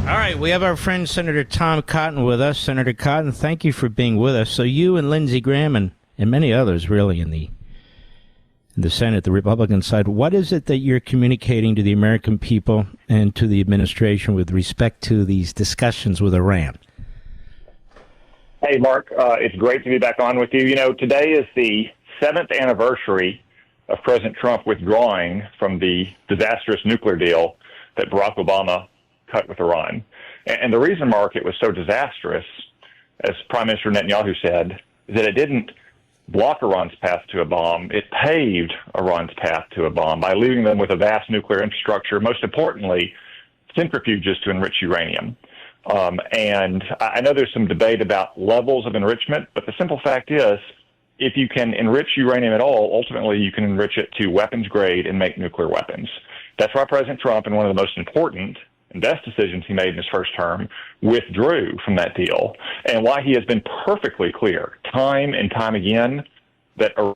All right, we have our friend Senator Tom Cotton with us. Senator Cotton, thank you for being with us. So you and Lindsey Graham and many others really in the Senate, the Republican side, what is it that you're communicating to the American people and to the administration with respect to these discussions with Iran? Hey, Mark, it's great to be back on with you. You know, today is the 7th anniversary of President Trump withdrawing from the disastrous nuclear deal that Barack Obama cut with Iran. And the reason, Mark, it was so disastrous, as Prime Minister Netanyahu said, is that it didn't block Iran's path to a bomb. It paved Iran's path to a bomb by leaving them with a vast nuclear infrastructure, most importantly, centrifuges to enrich uranium. And I know there's some debate about levels of enrichment, but the simple fact is, if you can enrich uranium at all, ultimately you can enrich it to weapons grade and make nuclear weapons. That's why President Trump, in one of the most important and best decisions he made in his first term, withdrew from that deal, and why he has been perfectly clear time and time again that Iran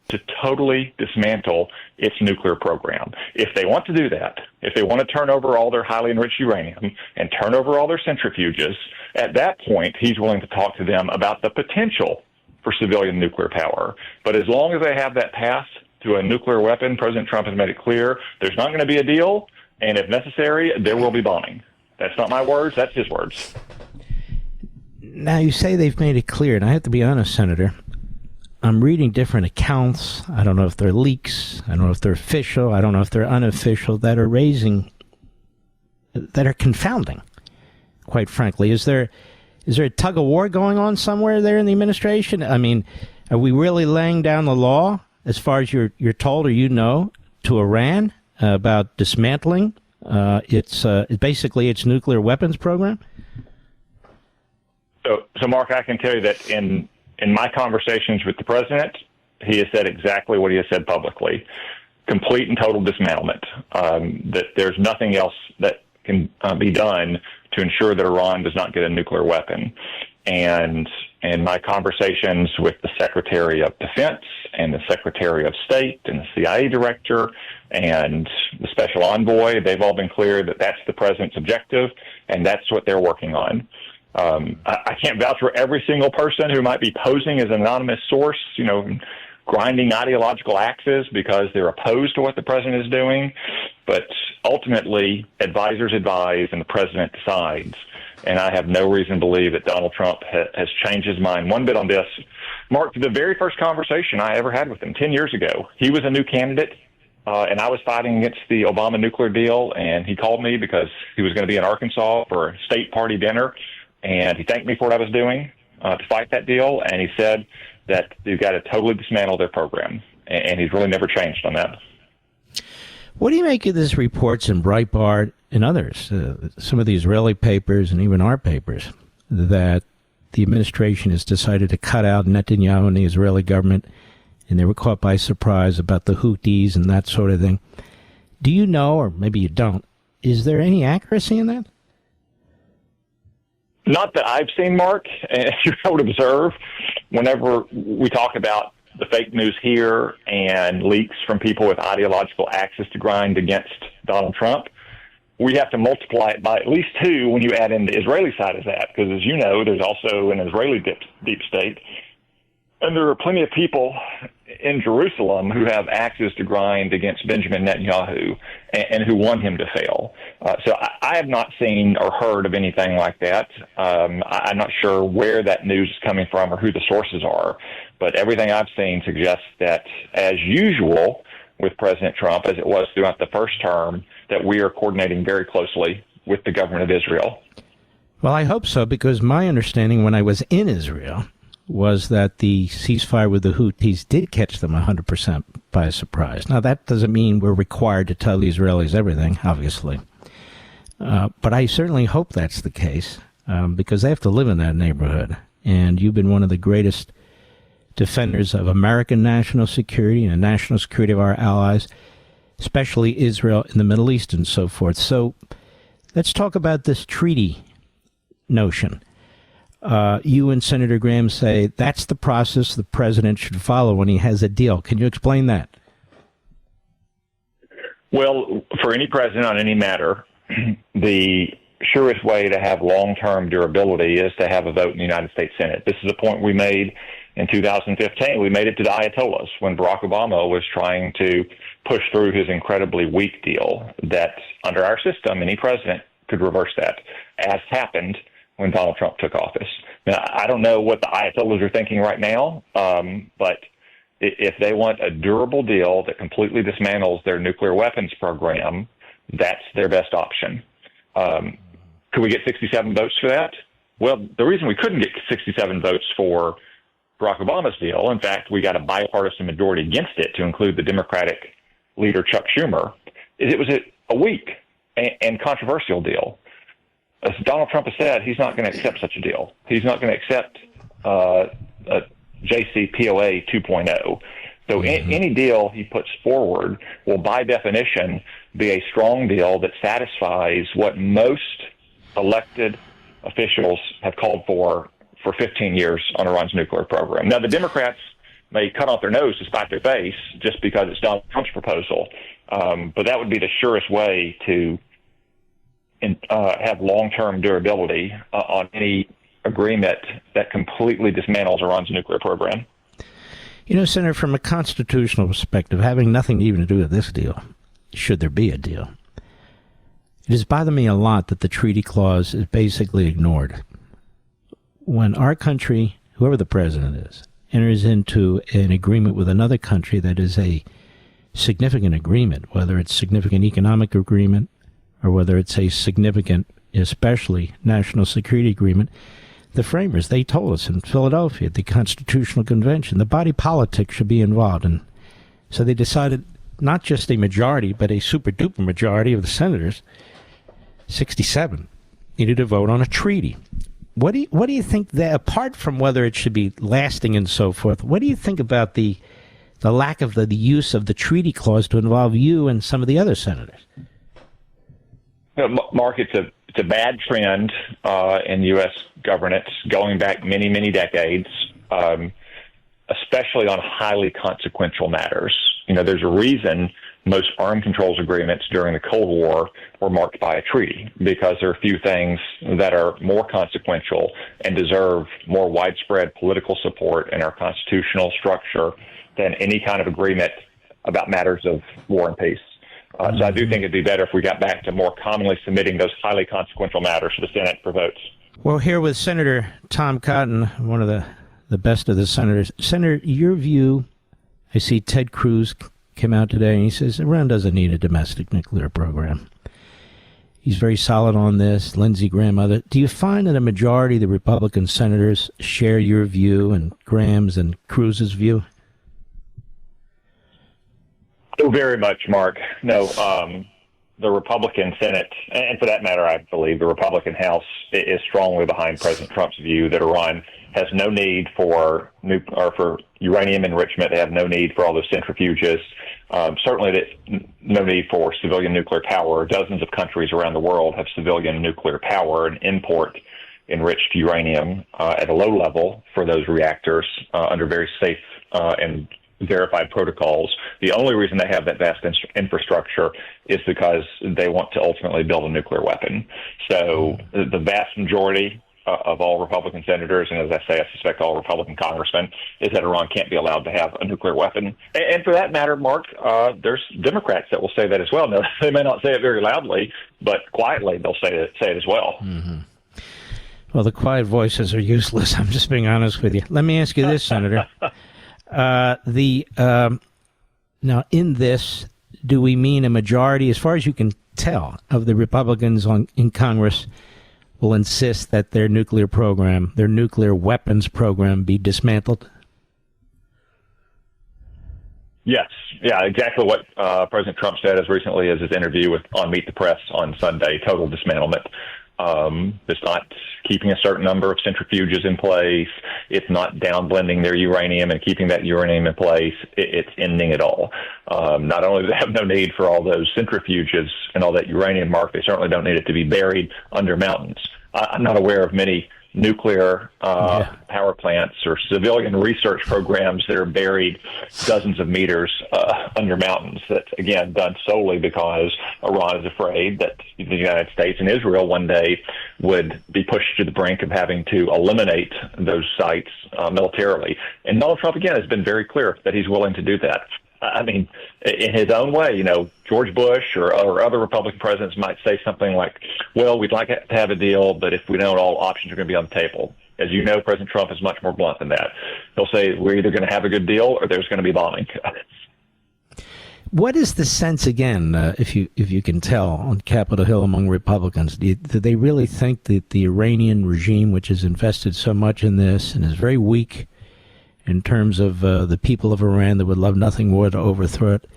to totally dismantle its nuclear program. If they want to do that, if they want to turn over all their highly enriched uranium and turn over all their centrifuges, at that point he's willing to talk to them about the potential for civilian nuclear power. But as long as they have that path to a nuclear weapon, President Trump has made it clear there's not going to be a deal. And if necessary, there will be bombing. That's not my words. That's his words. Now, you say they've made it clear, and I have to be honest, Senator. I'm reading different accounts. I don't know if they're leaks. I don't know if they're official. I don't know if they're unofficial that are confounding, quite frankly. Is there a tug of war going on somewhere there in the administration? I mean, are we really laying down the law as far as you're told or you know to Iran about dismantling its nuclear weapons program? So, Mark, I can tell you that in my conversations with the president, he has said exactly what he has said publicly: complete and total dismantlement. That there's nothing else that can be done to ensure that Iran does not get a nuclear weapon. And in my conversations with the Secretary of Defense and the Secretary of State and the CIA director and the special envoy, they've all been clear that that's the president's objective, and that's what they're working on. I can't vouch for every single person who might be posing as an anonymous source, you know, grinding ideological axes because they're opposed to what the president is doing. But ultimately, advisors advise and the president decides. And I have no reason to believe that Donald Trump has changed his mind one bit on this. Mark, the very first conversation I ever had with him 10 years ago, he was a new candidate, and I was fighting against the Obama nuclear deal, and he called me because he was going to be in Arkansas for a state party dinner, and he thanked me for what I was doing to fight that deal, and he said that you've got to totally dismantle their program, and he's really never changed on that. What do you make of these reports in Breitbart and others, some of the Israeli papers and even our papers, that the administration has decided to cut out Netanyahu and the Israeli government, and they were caught by surprise about the Houthis and that sort of thing? Do you know, or maybe you don't, is there any accuracy in that? Not that I've seen, Mark. As you would observe, whenever we talk about the fake news here and leaks from people with ideological axes to grind against Donald Trump, we have to multiply it by at least 2 when you add in the Israeli side of that, because as you know, there's also an Israeli deep state. And there are plenty of people in Jerusalem who have axes to grind against Benjamin Netanyahu and who want him to fail. So I have not seen or heard of anything like that. I'm not sure where that news is coming from or who the sources are, but everything I've seen suggests that, as usual with President Trump, as it was throughout the first term, that we are coordinating very closely with the government of Israel. Well, I hope so, because my understanding when I was in Israel was that the ceasefire with the Houthis did catch them 100% by surprise. Now, that doesn't mean we're required to tell the Israelis everything, obviously. But I certainly hope that's the case, because they have to live in that neighborhood. And you've been one of the greatest defenders of American national security and the national security of our allies, especially Israel in the Middle East and so forth. So let's talk about this treaty notion. You and Senator Graham say that's the process the president should follow when he has a deal. Can you explain that? Well, for any president on any matter, the surest way to have long-term durability is to have a vote in the United States Senate. This is a point we made in 2015. We made it to the Ayatollahs when Barack Obama was trying to push through his incredibly weak deal that under our system, any president could reverse that, as happened when Donald Trump took office. Now, I don't know what the Ayatollahs are thinking right now, but if they want a durable deal that completely dismantles their nuclear weapons program, that's their best option. Could we get 67 votes for that? Well, the reason we couldn't get 67 votes for Barack Obama's deal, in fact, we got a bipartisan majority against it to include the Democratic leader Chuck Schumer, is it was a weak and controversial deal. As Donald Trump has said, he's not going to accept such a deal. He's not going to accept a JCPOA 2.0. So any deal he puts forward will, by definition, be a strong deal that satisfies what most elected officials have called for 15 years on Iran's nuclear program. Now, the Democrats may cut off their nose to spite their face just because it's Donald Trump's proposal, but that would be the surest way to have long-term durability on any agreement that completely dismantles Iran's nuclear program. You know, Senator, from a constitutional perspective, having nothing even to do with this deal, should there be a deal, it has bothered me a lot that the treaty clause is basically ignored. When our country, whoever the president is, enters into an agreement with another country that is a significant agreement, whether it's significant economic agreement or whether it's a significant, especially national security agreement, the framers, they told us in Philadelphia at the Constitutional Convention, the body politic should be involved. And so they decided not just a majority, but a super-duper majority of the senators, 67, needed to vote on a treaty. What do you think that, apart from whether it should be lasting and so forth, what do you think about the lack of the use of the treaty clause to involve you and some of the other senators? Mark, it's a bad trend in U.S. governance going back many, many decades, especially on highly consequential matters. You know, there's a reason most arms controls agreements during the Cold War were marked by a treaty, because there are few things that are more consequential and deserve more widespread political support in our constitutional structure than any kind of agreement about matters of war and peace. So I do think it'd be better if we got back to more commonly submitting those highly consequential matters to the Senate for votes. Well, here with Senator Tom Cotton, one of the best of the senators. Senator, your view, I see Ted Cruz came out today and he says Iran doesn't need a domestic nuclear program. He's very solid on this. Lindsey Graham, other. Do you find that a majority of the Republican senators share your view and Graham's and Cruz's view? Oh, very much, Mark. No, the Republican Senate, and for that matter, I believe the Republican House is strongly behind President Trump's view that Iran has no need for uranium enrichment. They have no need for all those centrifuges. Certainly, no need for civilian nuclear power. Dozens of countries around the world have civilian nuclear power and import enriched uranium at a low level for those reactors under very safe and verified protocols. The only reason they have that vast infrastructure is because they want to ultimately build a nuclear weapon. So the vast majority of all Republican senators, and as I say, I suspect all Republican congressmen, is that Iran can't be allowed to have a nuclear weapon. And for that matter, Mark, there's Democrats that will say that as well. Now, they may not say it very loudly, but quietly they'll say it as well. Mm-hmm. Well, the quiet voices are useless. I'm just being honest with you. Let me ask you this, Senator. Now, in this, do we mean a majority, as far as you can tell, of the Republicans in Congress will insist that their nuclear program, their nuclear weapons program, be dismantled? Yes. Yeah, exactly what President Trump said as recently as his interview on Meet the Press on Sunday, total dismantlement. It's not keeping a certain number of centrifuges in place. It's not downblending their uranium and keeping that uranium in place. It's ending it all. Not only do they have no need for all those centrifuges and all that uranium, Mark, they certainly don't need it to be buried under mountains. I'm not aware of many nuclear power plants or civilian research programs that are buried dozens of meters under mountains. That's, again, done solely because Iran is afraid that the United States and Israel one day would be pushed to the brink of having to eliminate those sites militarily. And Donald Trump, again, has been very clear that he's willing to do that. I mean, in his own way, George Bush or other Republican presidents might say something like, well, we'd like to have a deal, but if we don't, all options are going to be on the table. As you know, President Trump is much more blunt than that. He'll say we're either going to have a good deal or there's going to be bombing. What is the sense, again, if you can tell, on Capitol Hill among Republicans? Do they really think that the Iranian regime, which has invested so much in this and is very weak in terms of the people of Iran that would love nothing more to overthrow it,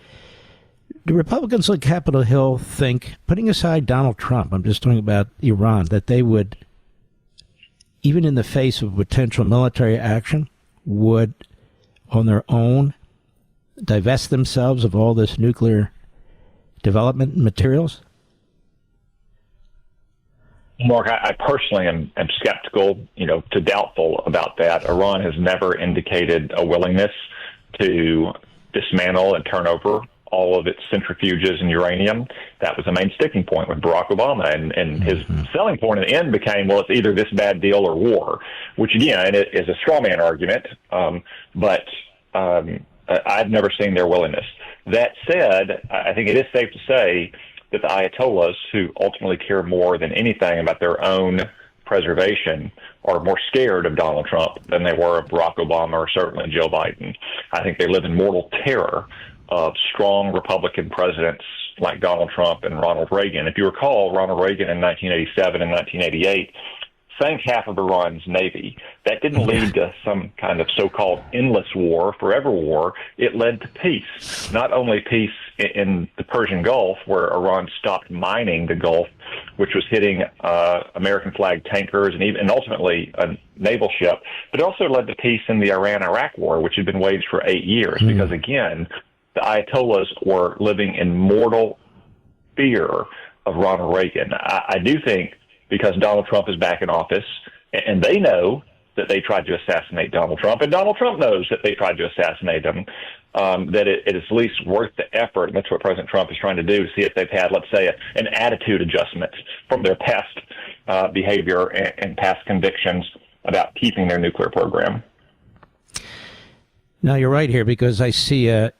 do Republicans on Capitol Hill think, putting aside Donald Trump, I'm just talking about Iran, that they would, even in the face of potential military action, would, on their own, divest themselves of all this nuclear development materials? Mark, I personally am skeptical, to doubtful about that. Iran has never indicated a willingness to dismantle and turn over all of its centrifuges and uranium. That was the main sticking point with Barack Obama. And his selling point in the end became, well, it's either this bad deal or war, which, again, is a straw man argument. But I've never seen their willingness. That said, I think it is safe to say that the Ayatollahs, who ultimately care more than anything about their own preservation, are more scared of Donald Trump than they were of Barack Obama or certainly Joe Biden. I think they live in mortal terror of strong Republican presidents like Donald Trump and Ronald Reagan. If you recall, Ronald Reagan in 1987 and 1988 sank half of Iran's navy. That didn't lead to some kind of so-called endless war, forever war. It led to peace, not only peace in the Persian Gulf, where Iran stopped mining the Gulf, which was hitting American-flagged tankers and ultimately a naval ship, but it also led to peace in the Iran-Iraq war, which had been waged for 8 years, because, again, the Ayatollahs were living in mortal fear of Ronald Reagan. I do think, because Donald Trump is back in office, and they know that they tried to assassinate Donald Trump, and Donald Trump knows that they tried to assassinate him, that it is at least worth the effort, and that's what President Trump is trying to do, to see if they've had, let's say, an attitude adjustment from their past behavior and past convictions about keeping their nuclear program. Now, you're right here, because I see at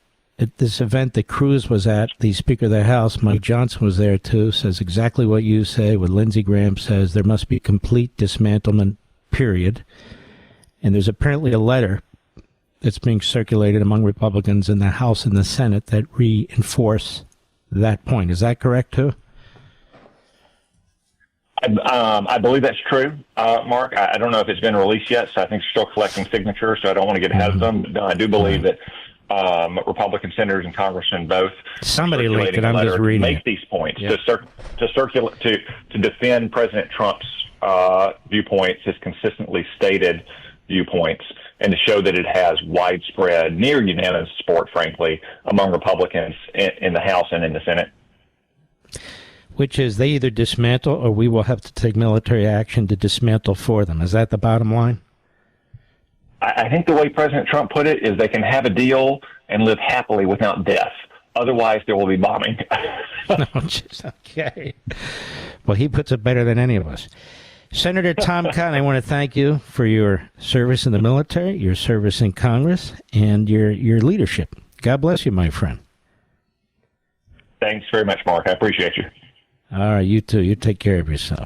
this event that Cruz was at, the Speaker of the House, Mike Johnson, was there too, says exactly what you say, what Lindsey Graham says. There must be complete dismantlement, period. And there's apparently a letter that's being circulated among Republicans in the House and the Senate that reinforce that point. Is that correct too? I believe that's true, Mark. I don't know if it's been released yet, so I think they're still collecting signatures, so I don't want to get ahead of them. But I do believe that Republican senators and congressmen both somebody leaked it. I'm just reading make it. These points to circulate to defend President Trump's viewpoints, his consistently stated viewpoints, and to show that it has widespread, near unanimous support, frankly, among Republicans in the House and in the Senate. Which is, they either dismantle or we will have to take military action to dismantle for them. Is that the bottom line? I think the way President Trump put it is they can have a deal and live happily without death. Otherwise, there will be bombing. Okay. Well, he puts it better than any of us. Senator Tom Cotton, I want to thank you for your service in the military, your service in Congress, and your leadership. God bless you, my friend. Thanks very much, Mark. I appreciate you. All right, you too. You take care of yourself.